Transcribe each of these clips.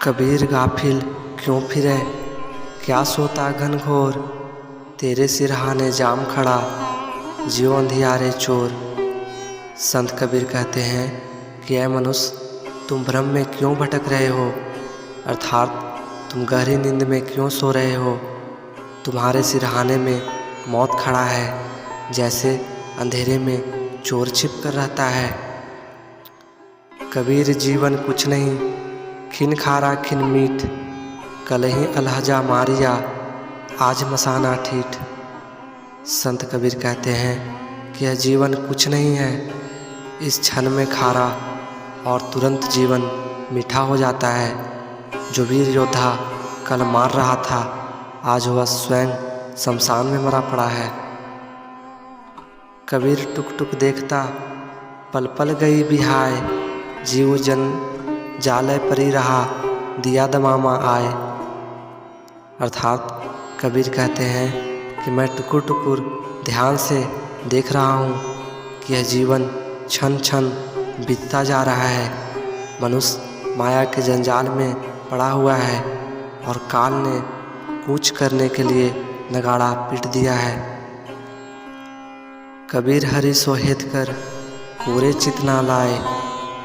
कबीर गाफिल क्यों फिरे, क्या सोता घनघोर, तेरे सिरहाने जाम खड़ा, जियो अंधियारे चोर। संत कबीर कहते हैं कि ऐ मनुष्य, तुम भ्रम में क्यों भटक रहे हो, अर्थात तुम गहरी नींद में क्यों सो रहे हो। तुम्हारे सिरहाने में मौत खड़ा है, जैसे अंधेरे में चोर छिप कर रहता है। कबीर जीवन कुछ नहीं, खिन खारा खिन मीठ, कल ही अलहजा मारिया, आज मसाना ठीठ। संत कबीर कहते हैं कि यह जीवन कुछ नहीं है, इस क्षण में खारा और तुरंत जीवन मीठा हो जाता है। जो वीर योद्धा कल मार रहा था, आज वह स्वयं शमशान में मरा पड़ा है। कबीर टुक टुक देखता, पल पल गई बिहाय, जीव जन जालय परी रहा, दिया दमामा आए। अर्थात कबीर कहते हैं कि मैं टुकुर टुकुर ध्यान से देख रहा हूँ कि यह जीवन क्षण क्षण बीतता जा रहा है। मनुष्य माया के जंजाल में पड़ा हुआ है और काल ने कूच करने के लिए नगाड़ा पीट दिया है। कबीर हरि सोहेत कर पूरे चितना लाए,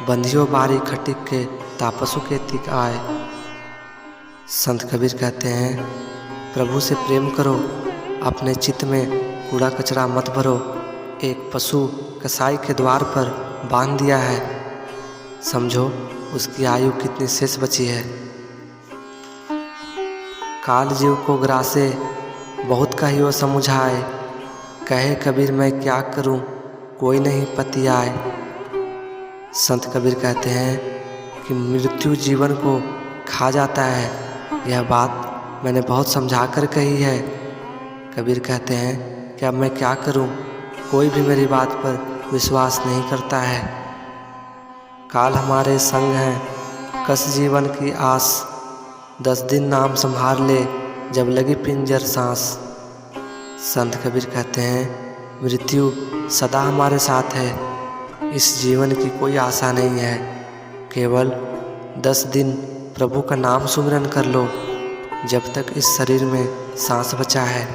बंधियो बारी खटिक के तापसों के तिक आए। संत कबीर कहते हैं प्रभु से प्रेम करो, अपने चित्त में कूड़ा कचरा मत भरो। एक पशु कसाई के द्वार पर बांध दिया है, समझो उसकी आयु कितनी शेष बची है। काल जीव को ग्रासे बहुत कहियो समुझाए, कहे कबीर मैं क्या करूं, कोई नहीं पति आए। संत कबीर कहते हैं कि मृत्यु जीवन को खा जाता है, यह बात मैंने बहुत समझा कर कही है। कबीर कहते हैं कि अब मैं क्या करूं, कोई भी मेरी बात पर विश्वास नहीं करता है। काल हमारे संग है, कस जीवन की आस, 10 दिन नाम संभाल ले, जब लगी पिंजर सांस। संत कबीर कहते हैं मृत्यु सदा हमारे साथ है, इस जीवन की कोई आशा नहीं है। केवल 10 दिन प्रभु का नाम सुमिरन कर लो, जब तक इस शरीर में सांस बचा है।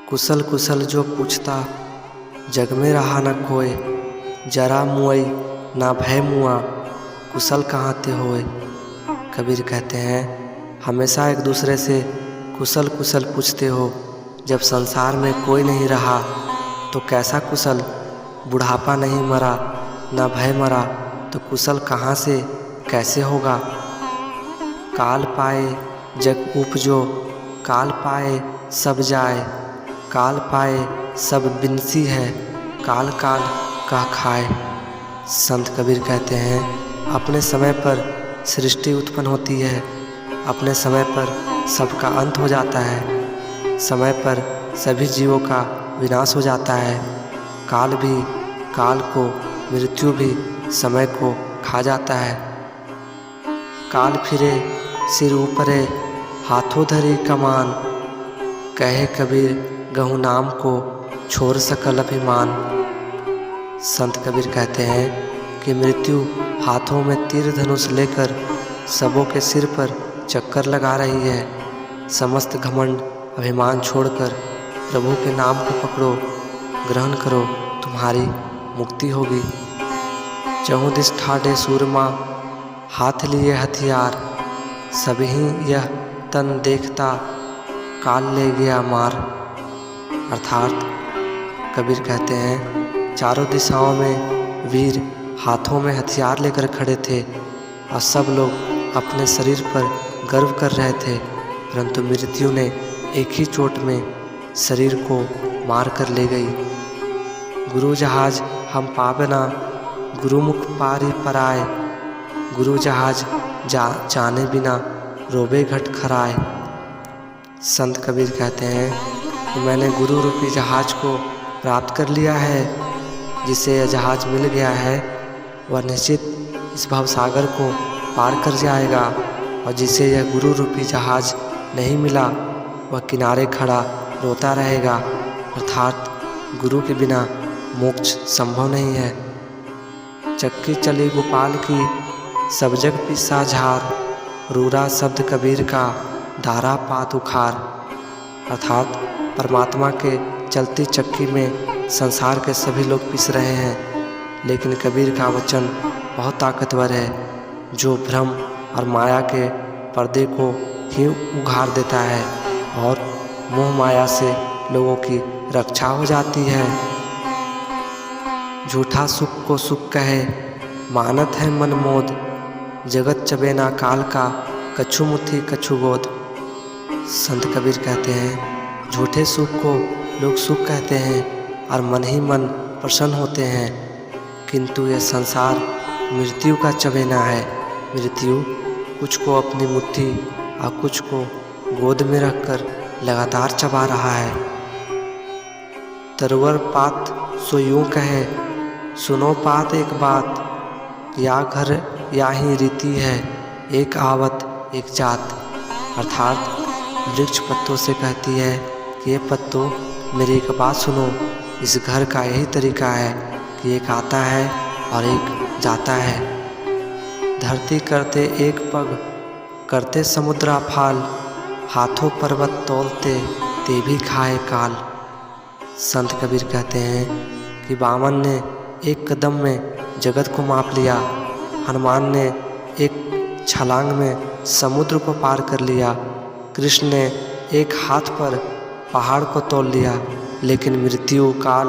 कुशल कुशल जो पूछता, जग में रहा न कोय, जरा मुआई ना भय मुआ, कुशल कहाँ ते होए। कबीर कहते हैं हमेशा एक दूसरे से कुशल कुशल पूछते हो, जब संसार में कोई नहीं रहा तो कैसा कुशल। बुढ़ापा नहीं मरा न भय मरा, तो कुशल कहाँ से कैसे होगा। काल पाए जग उपजो, काल पाए सब जाए, काल पाए सब बिनसी है, काल काल का खाए। संत कबीर कहते हैं अपने समय पर सृष्टि उत्पन्न होती है, अपने समय पर सबका अंत हो जाता है, समय पर सभी जीवों का विनाश हो जाता है। काल भी काल को, मृत्यु भी समय को खा जाता है। काल फिरे सिर ऊपरे, हाथों धरी कमान, कहे कबीर गहु नाम को, छोड़ सकल अभिमान। संत कबीर कहते हैं कि मृत्यु हाथों में तीर धनुष लेकर सबों के सिर पर चक्कर लगा रही है। समस्त घमंड अभिमान छोड़कर प्रभु के नाम को पकड़ो, ग्रहण करो, तुम्हारी मुक्ति होगी। चहुँ दिस ठाडे सूरमा, हाथ लिए हथियार, सभी यह तन देखता, काल ले गया मार। अर्थात कबीर कहते हैं चारों दिशाओं में वीर हाथों में हथियार लेकर खड़े थे और सब लोग अपने शरीर पर गर्व कर रहे थे, परंतु मृत्यु ने एक ही चोट में शरीर को मार कर ले गई। गुरु जहाज हम पाबना, गुरुमुख पारी पराए, गुरु जहाज जाने बिना रोबे घट खराए। संत कबीर कहते हैं कि मैंने गुरु रूपी जहाज को प्राप्त कर लिया है। जिसे यह जहाज मिल गया है वह निश्चित इस भवसागर को पार कर जाएगा, और जिसे यह गुरु रूपी जहाज नहीं मिला वह किनारे खड़ा रोता रहेगा। अर्थात गुरु के बिना मोक्ष संभव नहीं है। चक्की चली गोपाल की, सब जग पिसा झार, रूरा शब्द कबीर का धारा पात उखार। अर्थात परमात्मा के चलती चक्की में संसार के सभी लोग पिस रहे हैं, लेकिन कबीर का वचन बहुत ताकतवर है, जो भ्रम और माया के पर्दे को ही उघाड़ देता है और मोह माया से लोगों की रक्षा हो जाती है। झूठा सुख को सुख कहे, मानत है मन मोद, जगत चबेना काल का, कछु मुट्ठी कछु गोद। संत कबीर कहते हैं झूठे सुख को लोग सुख कहते हैं और मन ही मन प्रसन्न होते हैं, किंतु यह संसार मृत्यु का चबेना है। मृत्यु कुछ को अपनी मुट्ठी और कुछ को गोद में रखकर लगातार चबा रहा है। तरवर पात सो यूं कहे, सुनो पात एक बात, या घर या ही रीति है, एक आवत एक जात। अर्थात वृक्ष पत्तों से कहती है कि ये पत्तों मेरी एक बात सुनो, इस घर का यही तरीका है कि एक आता है और एक जाता है। धरती करते एक पग, करते समुद्रा फाल, हाथों पर्वत तोलते ते भी खाए काल। संत कबीर कहते हैं कि वामन ने एक कदम में जगत को माप लिया, हनुमान ने एक छलांग में समुद्र को पार कर लिया, कृष्ण ने एक हाथ पर पहाड़ को तोल लिया, लेकिन मृत्यु काल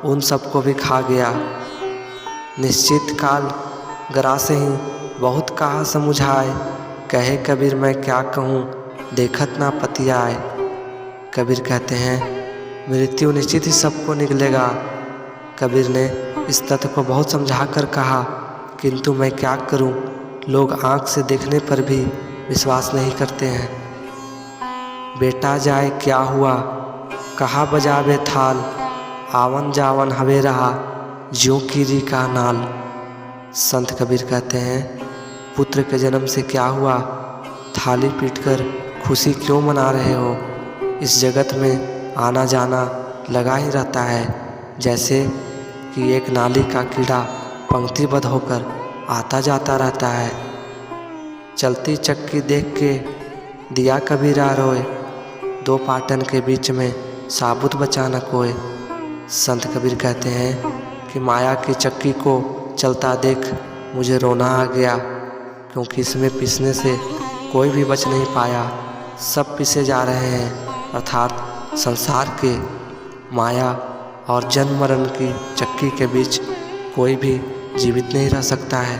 उन सबको भी खा गया। निश्चित काल गरा से ही बहुत कहा समुझाए, कहे कबीर मैं क्या कहूँ देखत ना पतियाए। कबीर कहते हैं मृत्यु निश्चित ही सबको निगलेगा। कबीर ने इस तथ्य को बहुत समझा कर कहा, किंतु मैं क्या करूं, लोग आँख से देखने पर भी विश्वास नहीं करते हैं। बेटा जाए क्या हुआ, कहा बजावे थाल, आवन जावन हवे रहा, ज्यों कीरी का नाल। संत कबीर कहते हैं पुत्र के जन्म से क्या हुआ, थाली पीटकर खुशी क्यों मना रहे हो। इस जगत में आना जाना लगा ही रहता है, जैसे कि एक नाली का कीड़ा पंक्तिबद्ध होकर आता जाता रहता है। चलती चक्की देख के दिया कबीरा रोए, दो पाटन के बीच में साबुत बचा न कोई। संत कबीर कहते हैं कि माया की चक्की को चलता देख मुझे रोना आ गया, क्योंकि इसमें पिसने से कोई भी बच नहीं पाया, सब पिसे जा रहे हैं। अर्थात संसार के माया और जन्म मरण की चक्की के बीच कोई भी जीवित नहीं रह सकता है।